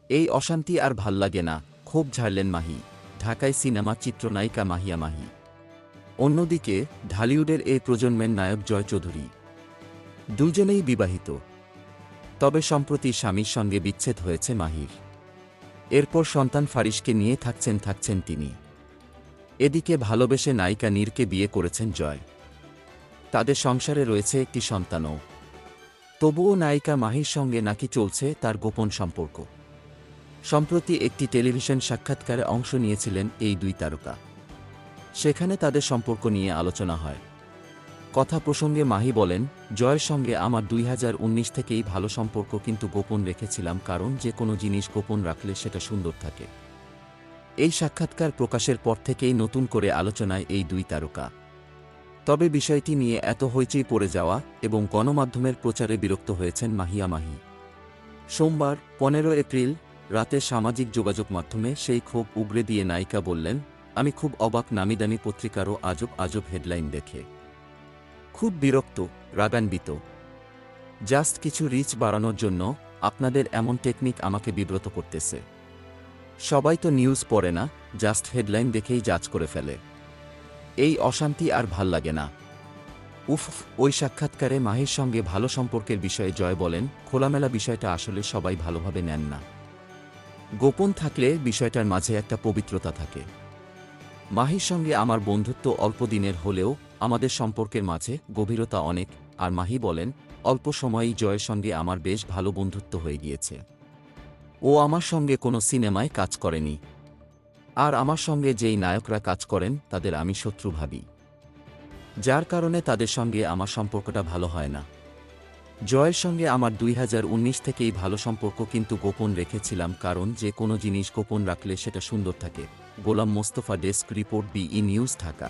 এই অশান্তি আর ভাল্লাগে না, ক্ষোভ ঝাড়লেন মাহি। ঢাকায় সিনেমা চিত্রনায়িকা মাহিয়া মাহি। অন্যদিকে ঢালিউডের এই প্রজন্মের নায়ক জয় চৌধুরী। দুজনেই বিবাহিত। তবে সম্প্রতি স্বামীর সঙ্গে বিচ্ছেদ হয়েছে মাহির। এরপর সন্তান ফারিসকে নিয়ে থাকছেন তিনি। এদিকে ভালোবেসে নায়িকা নীরকে বিয়ে করেছেন জয়। তাদের সংসারে রয়েছে একটি সন্তানও। তবুও নায়িকা মাহির সঙ্গে নাকি চলছে তার গোপন সম্পর্ক। সম্প্রতি একটি টেলিভিশন সাক্ষাৎকারে অংশ নিয়েছিলেন এই দুই তারকা। সেখানে তাদের সম্পর্ক নিয়ে আলোচনা হয়। কথা প্রসঙ্গে মাহি বলেন, জয়ের সঙ্গে আমার 2019 থেকেই ভালো সম্পর্ক, কিন্তু গোপন রেখেছিলাম, কারণ যে কোনো জিনিস গোপন রাখলে সেটা সুন্দর থাকে। এই সাক্ষাৎকার প্রকাশের পর থেকেই নতুন করে আলোচনায় এই দুই তারকা। তবে বিষয়টি নিয়ে এত হইচই পড়ে যাওয়া এবং গণমাধ্যমের প্রচারে বিরক্ত হয়েছেন মাহিয়া মাহি। সোমবার 15 এপ্রিল রাতে সামাজিক যোগাযোগ মাধ্যমে সেই ক্ষোভ উগরে দিয়ে নায়িকা বললেন, আমি খুব অবাক, নামিদামি পত্রিকারও আজব আজব হেডলাইন দেখে খুব বিরক্ত, রাগান্বিত। জাস্ট কিছু রিচ বাড়ানোর জন্য আপনাদের এমন টেকনিক আমাকে বিব্রত করতেছে। সবাই তো নিউজ পড়ে না, জাস্ট হেডলাইন দেখেই জাজ করে ফেলে। এই অশান্তি আর ভাল্লাগে না। উফ। ওই সাক্ষাৎকারে মাহির সঙ্গে ভালো সম্পর্কের বিষয়ে জয় বলেন, খোলামেলা বিষয়টা আসলে সবাই ভালোভাবে নেন না। গোপন থাকলে বিষয়টার মাঝে একটা পবিত্রতা থাকে। মাহির সঙ্গে আমার বন্ধুত্ব অল্প দিনের হলেও আমাদের সম্পর্কের মাঝে গভীরতা অনেক। আর মাহি বলেন, অল্প সময়েই জয়ের সঙ্গে আমার বেশ ভালো বন্ধুত্ব হয়ে গিয়েছে। ও আমার সঙ্গে কোনো সিনেমায় কাজ করেনি। আর আমার সঙ্গে যেই নায়করা কাজ করেন তাদের আমি শত্রু ভাবি, যার কারণে তাদের সঙ্গে আমার সম্পর্কটা ভালো হয় না। জয়ের সঙ্গে আমার 2019 থেকেই ভালো সম্পর্ক, কিন্তু গোপন রেখেছিলাম, কারণ যে কোনো জিনিস গোপন রাখলে সেটা সুন্দর থাকে। Golam Mostafa, desk report, BE news, Dhaka.